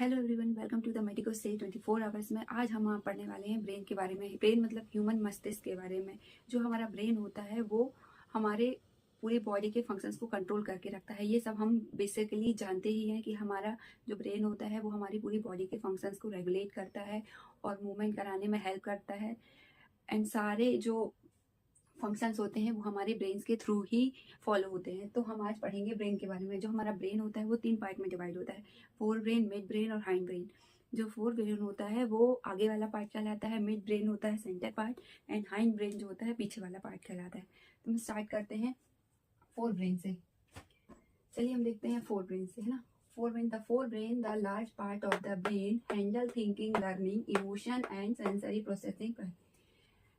Hello everyone, welcome to the medico से 24 hours में। आज हम पढ़ने वाले हैं ब्रेन के बारे में। ब्रेन मतलब ह्यूमन मस्तिष्क के बारे में। जो हमारा ब्रेन होता है वो हमारे पूरी बॉडी के फंक्शंस को कंट्रोल करके रखता है। ये सब हम बेसिकली जानते ही हैं कि हमारा जो ब्रेन होता है वो हमारी पूरी बॉडी के फंक्शंस को रेगुलेट करता है और मूवमेंट कराने में हेल्प करता है। एंड सारे जो फंक्शंस होते हैं वो हमारे ब्रेन के थ्रू ही फॉलो होते हैं। तो हम आज पढ़ेंगे ब्रेन के बारे में। जो हमारा ब्रेन होता है वो 3 पार्ट में डिवाइड होता है, फोर ब्रेन, मिड ब्रेन और हाइंड ब्रेन। जो फोर ब्रेन होता है वो आगे वाला पार्ट कहलाता है, मिड ब्रेन होता है centre part, and hind brain जो होता है पीछे वाला पार्ट कहलाता है। तो हम स्टार्ट करते हैं फोर ब्रेन से। चलिए हम देखते हैं फोर ब्रेन से, है ना। Fore brain the large part of the brain handle thinking, learning, emotion and sensory processing.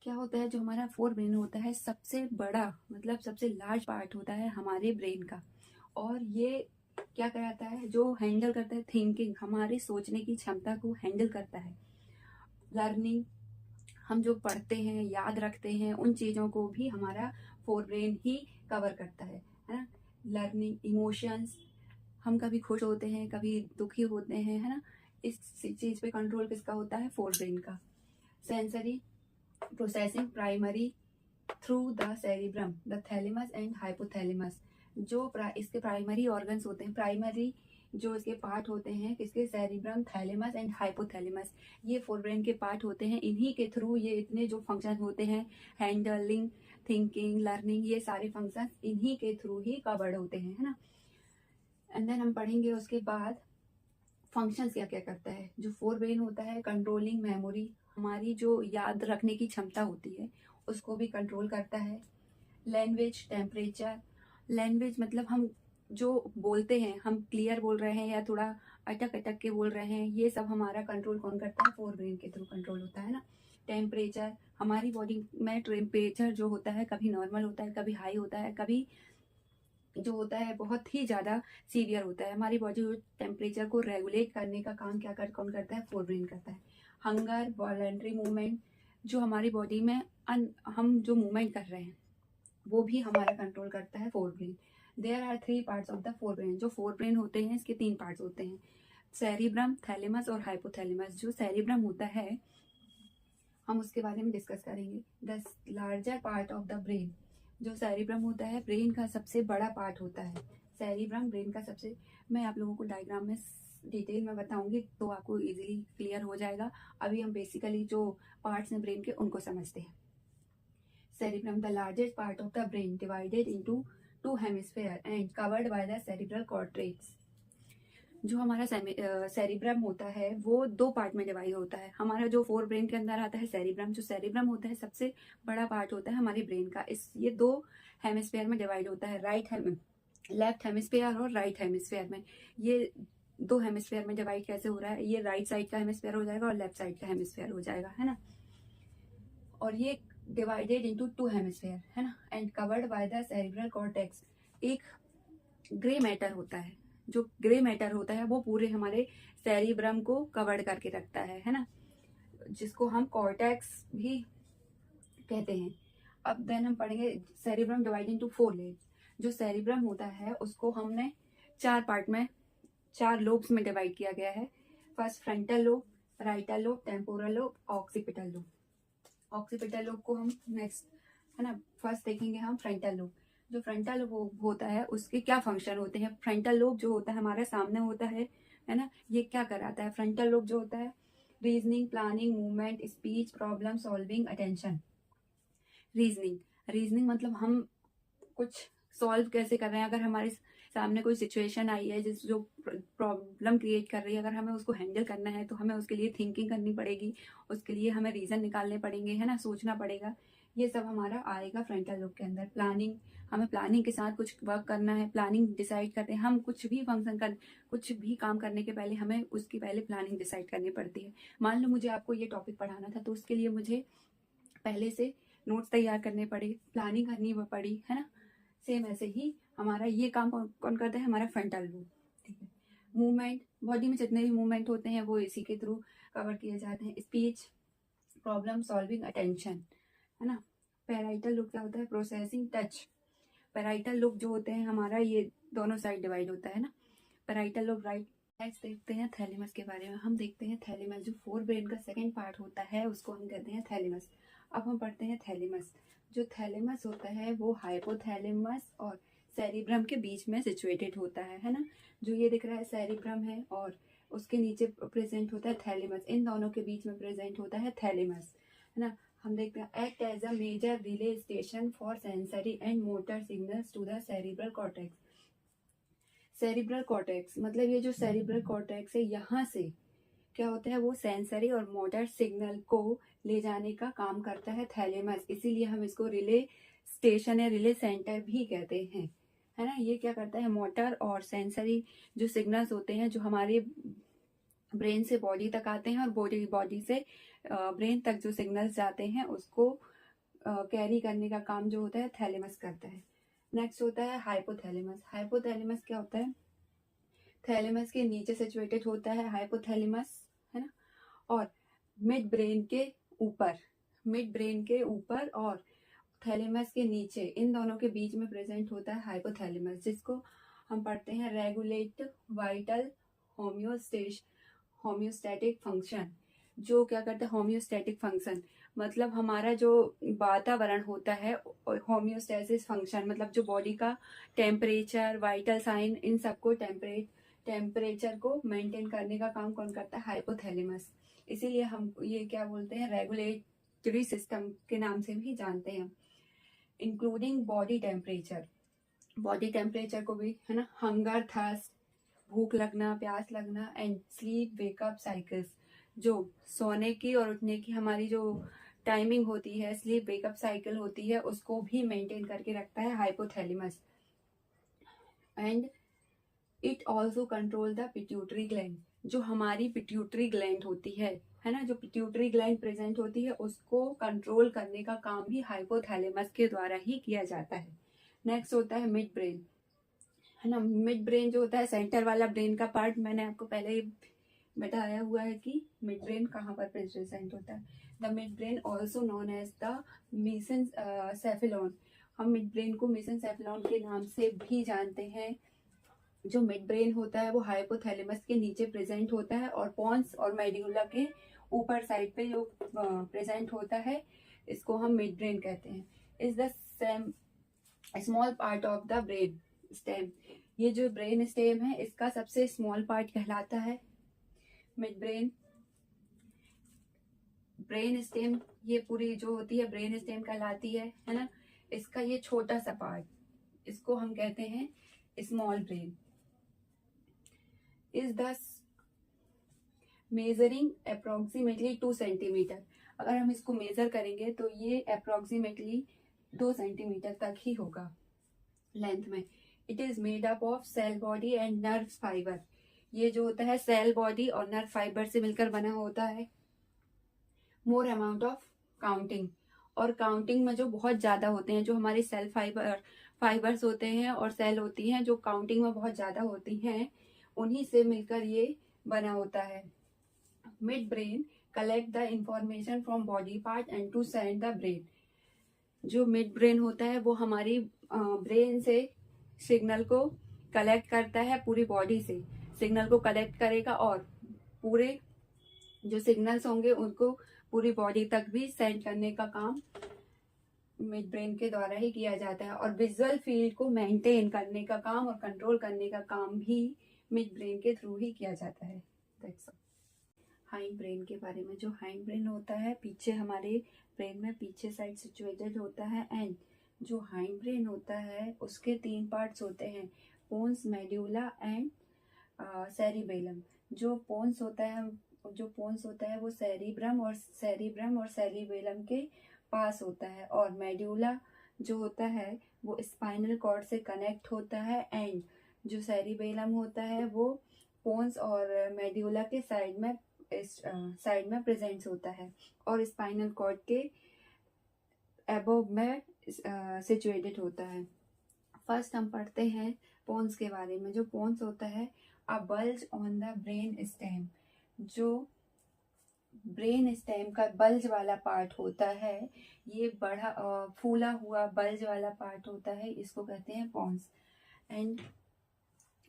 क्या होता है, जो हमारा फोर ब्रेन होता है सबसे बड़ा मतलब सबसे लार्ज पार्ट होता है हमारे ब्रेन का। और ये क्या कराता है, जो हैंडल करता है थिंकिंग, हमारे सोचने की क्षमता को हैंडल करता है। लर्निंग, हम जो पढ़ते हैं याद रखते हैं उन चीज़ों को भी हमारा फोर ब्रेन ही कवर करता है ना। लर्निंग, इमोशंस, हम कभी खुश होते हैं कभी दुखी होते हैं, है ना। इस चीज़ पे कंट्रोल किसका होता है, फोर ब्रेन का। Sensory processing primary through the cerebrum, the thalamus and hypothalamus. जो इसके प्राइमरी ऑर्गन्स होते हैं, प्राइमरी जो इसके पार्ट होते हैं किसके, सेरिब्रम, थैलेमस एंड हाइपोथैलेमस। ये फोर ब्रेन के पार्ट होते हैं। इन्हीं के थ्रू ये इतने जो फंक्शन होते हैं, हैंडलिंग, थिंकिंग, लर्निंग, ये सारे फंक्शन इन्हीं के थ्रू ही कवर्ड होते हैं, है ना। एंड देन हम पढ़ेंगे उसके बाद फंक्शंस क्या क्या करता है। जो फोर ब्रेन होता है, कंट्रोलिंग मेमोरी, हमारी जो याद रखने की क्षमता होती है उसको भी कंट्रोल करता है। लैंग्वेज, टेम्परेचर, लैंग्वेज मतलब हम जो बोलते हैं, हम क्लियर बोल रहे हैं या थोड़ा अटक अटक के बोल रहे हैं, ये सब हमारा कंट्रोल कौन करता है, फोर ब्रेन के थ्रू कंट्रोल होता है ना। टेम्परेचर, हमारी बॉडी में टेम्परेचर जो होता है कभी नॉर्मल होता है, कभी हाई होता है, कभी जो होता है बहुत ही ज़्यादा सीवियर होता है। हमारी बॉडी टेम्परेचर को रेगुलेट करने का काम कौन करता है, फोर ब्रेन करता है। हंगर, वॉलंटरी मूवमेंट, जो हमारी बॉडी में हम जो मूवमेंट कर रहे हैं वो भी हमारा कंट्रोल करता है forebrain. There are 3 parts of the forebrain. जो फोर ब्रेन होते हैं इसके 3 पार्ट्स होते हैं, सेरिब्रम, थैलेमस और हाइपोथैलेमस। जो सेरिब्रम होता है हम उसके बारे में डिस्कस करेंगे। The larger part of the brain, जो सेरिब्रम होता है ब्रेन का सबसे बड़ा पार्ट होता है। सेरिब्रम ब्रेन का सबसे, मैं आप लोगों को डायग्राम में डिटेल में बताऊंगी तो आपको इजीली क्लियर हो जाएगा। अभी हम बेसिकली जो पार्ट्स हैं ब्रेन के उनको समझते हैं। Cerebrum, the largest part of the brain, divided into 2 hemisphere and covered by the cerebral cortex. जो हमारा सेरिब्रम होता है वो 2 पार्ट में डिवाइड होता है। हमारा जो फोर ब्रेन के अंदर आता है सेरिब्रम, जो सेरिब्रम होता है सबसे बड़ा पार्ट होता है हमारे ब्रेन का। ये 2 हेमिस्फेयर में डिवाइड होता है, लेफ्ट हेमिस्फेयर और राइट हेमिस्फेयर में। ये 2 हेमिस्फेयर में डिवाइड कैसे हो रहा है, ये राइट साइड का हेमिस्फेयर हो जाएगा और लेफ्ट साइड का हेमिस्फेयर हो जाएगा, है ना। और ये डिवाइडेड इनटू 2 हेमिस्फेयर, है ना, and covered by the cerebral cortex. एक ग्रे मैटर होता है, जो ग्रे मैटर होता है वो पूरे हमारे सेरिब्रम को कवर्ड करके रखता है ना, जिसको हम कॉर्टेक्स भी कहते हैं। अब देन हम पढ़ेंगे सेरिब्रम डिवाइड इनटू 4 लेब्स। जो सेरिब्रम होता है उसको हमने 4 पार्ट में, 4 लोब्स में डिवाइड किया गया है। First frontal lobe, parietal lobe, temporal lobe, occipital lobe. Occipital lobe को हम नेक्स्ट, है ना, फर्स्ट देखेंगे हम फ्रंटल लोब। जो फ्रंटल लोब होता है उसके क्या फंक्शन होते हैं। फ्रंटल लोब जो होता है हमारे सामने होता है ना, ये क्या कराता है, फ्रंटल लोब जो होता है reasoning, planning, movement, speech, problem solving, attention. Reasoning, reasoning मतलब हम कुछ सॉल्व कैसे कर रहे हैं। अगर हमारे सामने कोई सिचुएशन आई है जिस जो प्रॉब्लम क्रिएट कर रही है, अगर हमें उसको हैंडल करना है तो हमें उसके लिए थिंकिंग करनी पड़ेगी, उसके लिए हमें रीजन निकालने पड़ेंगे, है ना, सोचना पड़ेगा। ये सब हमारा आएगा फ्रंटल लोब के अंदर। प्लानिंग, हमें प्लानिंग के साथ कुछ वर्क करना है, प्लानिंग डिसाइड करते हैं हम। कुछ भी फंक्शन कर, कुछ भी काम करने के पहले हमें उसकी पहले प्लानिंग डिसाइड करनी पड़ती है। मान लो मुझे आपको ये टॉपिक पढ़ाना था तो उसके लिए मुझे पहले से नोट्स तैयार करने पड़े, प्लानिंग करनी पड़ी, है ना। सेम ऐसे ही हमारा ये काम कौन करता है, हमारा फ्रंटल लोब, ठीक है। मूवमेंट, बॉडी में जितने भी मूवमेंट होते हैं वो इसी के थ्रू कवर किए जाते हैं। स्पीच, प्रॉब्लम सॉल्विंग, अटेंशन, है ना। पैराइटल लोब क्या होता है, प्रोसेसिंग, टच। पैराइटल लोब जो होते हैं हमारा ये दोनों साइड डिवाइड होता है ना। पैराइटल लोब राइट नेक्स्ट देखते हैं थैलेमस के बारे में। हम देखते हैं थैलेमस, जो फोर ब्रेन का सेकंड पार्ट होता है उसको हम कहते हैं थैलेमस। अब हम पढ़ते हैं थैलेमस। जो थैलेमस होता है वो हाइपोथैलेमस और सेरिब्रम के बीच में सिचुएटेड होता है ना। जो ये दिख रहा है सेरिब्रम है और उसके नीचे प्रेजेंट होता है थैलेमस, इन दोनों के बीच में प्रेजेंट होता है थैलेमस, है ना। हम देखते हैं act as a major relay station for sensory and motor signals to the cerebral cortex. Cerebral cortex मतलब ये जो सेरिब्रल कॉर्टेक्स है, यहाँ से क्या होता है, वो सेंसरी और मोटर सिग्नल को ले जाने का काम करता है थैलेमस। इसीलिए हम इसको रिले स्टेशन या रिले सेंटर भी कहते हैं, है ना। ये क्या करता है, मोटर और सेंसरी जो सिग्नल्स होते हैं जो हमारे ब्रेन से बॉडी तक आते हैं और बॉडी से ब्रेन तक जो सिग्नल्स जाते हैं उसको कैरी करने का काम जो होता है थैलेमस करता है। नेक्स्ट होता है हाइपोथैलेमस। हाइपोथैलेमस क्या होता है, थैलेमस के नीचे सिचुएटेड होता है हाइपोथैलेमस, है ना। और मिड ब्रेन के ऊपर और थैलेमस के नीचे, इन दोनों के बीच में प्रेजेंट होता है हाइपोथैलेमस, जिसको हम पढ़ते हैं रेगुलेट वाइटल होम्योस्टैटिक फंक्शन। जो क्या करता है, होम्योस्टैटिक फंक्शन मतलब हमारा जो वातावरण होता है, होम्योस्टेसिस फंक्शन मतलब जो बॉडी का टेम्परेचर, वाइटल साइन, इन सबको टेम्परेचर को मेंटेन करने का काम कौन करता है, हाइपोथैलेमस। इसीलिए हम ये क्या बोलते हैं, रेगुलेटरी सिस्टम के नाम से भी जानते हैं। इंक्लूडिंग बॉडी टेम्परेचर को भी, है ना, हंगर, थर्स्ट, भूख लगना, प्यास लगना, एंड स्लीप वेकअप साइकिल्स, जो सोने की और उठने की हमारी जो टाइमिंग होती है, स्लीप वेकअप साइकिल होती है, उसको भी मेंटेन करके रखता है hypothalamus. And it also control the pituitary gland. जो हमारी पिट्यूटरी ग्लैंड होती है ना, जो पिट्यूटरी ग्लैंड प्रेजेंट होती है उसको कंट्रोल करने का काम भी हाइपोथैलेमस के द्वारा ही किया जाता है। नेक्स्ट होता है मिड ब्रेन, है ना। मिड ब्रेन जो होता है सेंटर वाला ब्रेन का पार्ट, मैंने आपको पहले ही बताया हुआ है कि मिड ब्रेन कहाँ पर प्रेजेंट होता है। The mid brain also known as the mesencephalon. हम मिड ब्रेन को मेसेंसेफेलोन के नाम से भी जानते हैं। जो मिड ब्रेन होता है वो हाइपोथैलेमस के नीचे प्रेजेंट होता है और पॉन्स और मेड्यूला के ऊपर साइड पे जो प्रेजेंट होता है, इसको हम मिड ब्रेन कहते हैं। Is the small part of the brain stem. ये जो ब्रेन स्टेम है इसका सबसे स्मॉल पार्ट कहलाता है मिड ब्रेन स्टेम। ये पूरी जो होती है ब्रेन स्टेम कहलाती है ना। इसका ये छोटा सा पार्ट, इसको हम कहते हैं small brain. Is the measuring approximately 2 centimetre. अगर हम इसको मेजर करेंगे तो ये अप्रोक्सीमेटली 2 सेंटीमीटर तक ही होगा लेंथ में। It is made up of cell body and nerve fibre. ये जो होता है सेल बॉडी और नर्व फाइबर से मिलकर बना होता है। मोर अमाउंट ऑफ काउंटिंग, और काउंटिंग में जो बहुत ज्यादा होते हैं, जो हमारे सेल फाइबर्स होते हैं और सेल होती हैं जो काउंटिंग में बहुत ज्यादा होती हैं, उन्हीं से मिलकर ये बना होता है। Midbrain collect the information from body part and to send the brain. जो मिड ब्रेन होता है वो हमारी ब्रेन से सिग्नल को कलेक्ट करता है, पूरी बॉडी से सिग्नल को कलेक्ट करेगा और पूरे जो सिग्नल्स होंगे उनको पूरी बॉडी तक भी सेंड करने का काम मिड ब्रेन के द्वारा ही किया जाता है। और विजुअल फील्ड को मेंटेन करने का काम और कंट्रोल करने का काम भी मिड ब्रेन के थ्रू ही किया जाता है। हाइंड ब्रेन के बारे में, जो हाइंड ब्रेन होता है पीछे हमारे ब्रेन में पीछे साइड सिचुएटेड होता है। एंड जो हाइंड ब्रेन होता है उसके 3 पार्ट्स होते हैं, पोन्स, मेड्यूला एंड सेरिबेलम। जो पोन्स होता है वो सेरिब्रम और सेरिबेलम के पास होता है। और मेड्यूला जो होता है वो स्पाइनल कॉर्ड से कनेक्ट होता है। एंड जो सेरिबेलम होता है वो पोन्स और मेड्यूला के साइड में प्रेजेंट होता है और स्पाइनल कॉर्ड के अबव में सिचुएटेड होता है। फर्स्ट हम पढ़ते हैं पोन्स के बारे में। जो पोन्स होता है, a bulge on the brain stem. जो ब्रेन स्टेम का बल्ज वाला पार्ट होता है, ये बड़ा फूला हुआ बल्ज वाला पार्ट होता है, इसको कहते हैं pons. And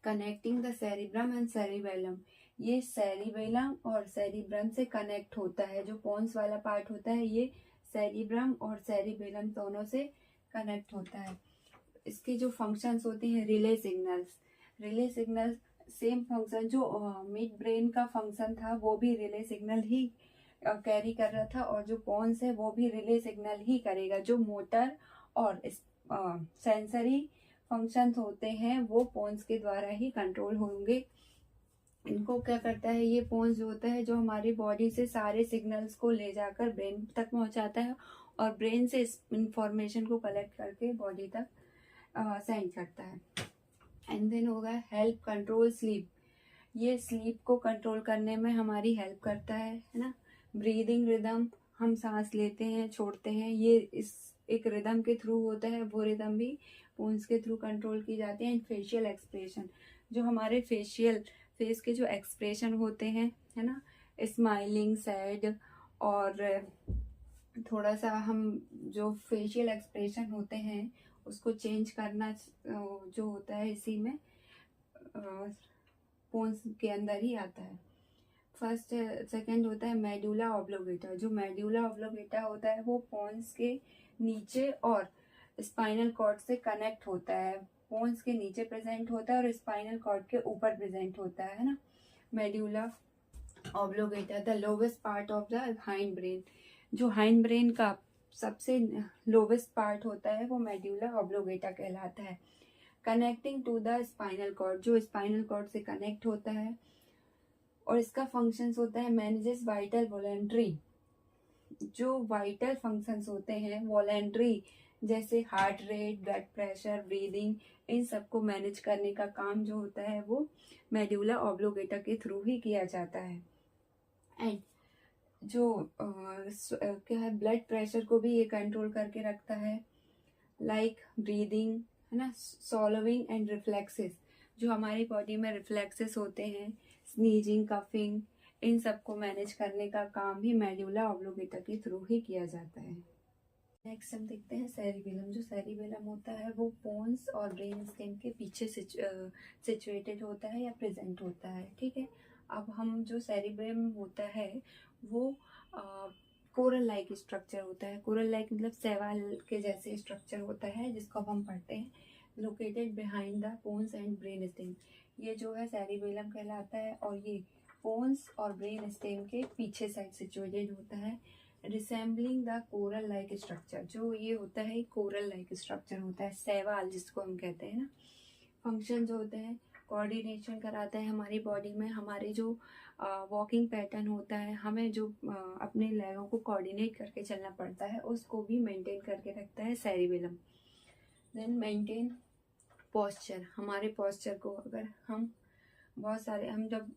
connecting the cerebrum and cerebellum, ये सेरिबेलम और सेरिब्रम से कनेक्ट होता है। जो पोन्स वाला पार्ट होता है ये सेरिब्रम और सेरिबेलम दोनों से कनेक्ट होता है। इसके जो फंक्शंस होते हैं, रिले सिग्नल्स सेम फंक्शन जो मिड ब्रेन का फंक्शन था वो भी रिले सिग्नल ही कैरी कर रहा था, और जो पोन्स है वो भी रिले सिग्नल ही करेगा। जो मोटर और सेंसरी फंक्शंस होते हैं वो पोन्स के द्वारा ही कंट्रोल होंगे। इनको क्या करता है, ये पोन्स जो होता है जो हमारी बॉडी से सारे सिग्नल्स को ले जाकर ब्रेन तक पहुंचाता है, और ब्रेन से इस इंफॉर्मेशन को कलेक्ट करके बॉडी तक सेंड करता है। एंड देन होगा हेल्प कंट्रोल स्लीप, ये स्लीप को कंट्रोल करने में हमारी हेल्प करता है ना। ब्रीदिंग रिदम, हम सांस लेते हैं छोड़ते हैं, ये इस एक रिदम के थ्रू होता है, वो रिदम भी पोन्स के थ्रू कंट्रोल की जाती है। एंड फेशियल एक्सप्रेशन, जो हमारे फेस के जो एक्सप्रेशन होते हैं है ना, स्माइलिंग, सैड, और थोड़ा सा हम जो फेशियल एक्सप्रेशन होते हैं उसको चेंज करना जो होता है इसी में पोन्स के अंदर ही आता है। फर्स्ट सेकंड होता है मेडुला ऑब्लोगेटा, जो मेडुला ऑब्लोगेटा होता है वो पोन्स के नीचे और स्पाइनल कॉर्ड से कनेक्ट होता है। पोन्स के नीचे प्रेजेंट होता है और स्पाइनल कॉर्ड के ऊपर प्रेजेंट होता है ना। Medulla oblongata the lowest part of the hind brain, जो हाइंड ब्रेन का सबसे लोवेस्ट पार्ट होता है वो मेडुला ऑब्लोगेटा कहलाता है। Connecting to the spinal cord, जो स्पाइनल कॉर्ड से कनेक्ट होता है, और इसका फंक्शंस होता है मैनेजेस वाइटल वॉलेंट्री, जो वाइटल फंक्शंस होते हैं वॉलेंट्री जैसे heart rate, blood pressure, breathing, इन सबको मैनेज करने का काम जो होता है वो मेडुला ऑब्लोगेटा के थ्रू ही किया जाता है। एंड जो क्या है, ब्लड प्रेशर को भी ये कंट्रोल करके रखता है, लाइक ब्रीदिंग है ना, सॉलोविंग एंड रिफ्लेक्सेस, जो हमारी बॉडी में रिफ्लेक्सेस होते हैं, स्नीजिंग, कफिंग, इन सबको मैनेज करने का काम भी मेडुला ऑब्लोगेटा के थ्रू ही किया जाता है। नेक्स्ट हम देखते हैं सेरिबेलम, जो सेरिबेलम होता है वो पोन्स और ब्रेन स्टेम के पीछे सिचुएटेड होता है या प्रेजेंट होता है, ठीक है। अब हम जो सेरिबेलम होता है वो कोरल लाइक स्ट्रक्चर होता है। कोरल लाइक मतलब शैवाल के जैसे स्ट्रक्चर होता है, जिसको अब हम पढ़ते हैं। Located behind the pons and brain stem, ये जो है सेरिबेलम कहलाता है, और ये पोन्स और ब्रेन स्टेम के पीछे साइड सिचुएटेड होता है। Resembling the coral like structure, जो ये होता है कोरल लाइक स्ट्रक्चर होता है, शैवाल जिसको हम कहते हैं ना। फंक्शन जो होते हैं, कोऑर्डिनेशन कराता है हमारी बॉडी में, हमारे जो वॉकिंग पैटर्न होता है, हमें जो अपने लेगों को कोऑर्डिनेट करके चलना पड़ता है उसको भी मेंटेन करके रखता है सेरिबेलम। देन मेंटेन पोस्चर, हमारे पोस्चर को अगर हम हम जब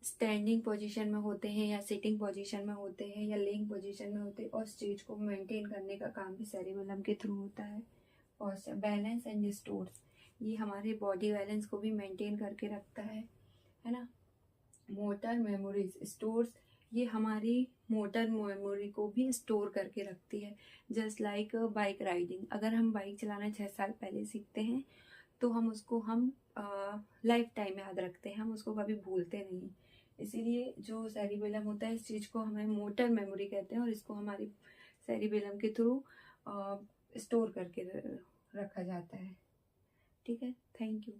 स्टैंडिंग पोजीशन में होते हैं या सिटिंग पोजीशन में होते हैं या लेइंग पोजीशन में होते हैं, और स्टेज को मेंटेन करने का काम भी सेरिबेलम के थ्रू होता है। पोस्चर बैलेंस एंड स्टोर्स, ये हमारे बॉडी बैलेंस को भी मेंटेन करके रखता है ना। मोटर मेमोरीज स्टोर्स, ये हमारी मोटर मेमोरी को भी स्टोर करके रखती है। जस्ट लाइक बाइक राइडिंग, अगर हम बाइक चलाना 6 साल पहले सीखते हैं तो हम उसको लाइफ टाइम याद रखते हैं, हम उसको कभी भूलते नहीं। इसीलिए जो सेरिबेलम होता है इस चीज़ को हमें मोटर मेमोरी कहते हैं, और इसको हमारी सेरिबेलम के थ्रू स्टोर करके रखा जाता है, ठीक है। Thank you.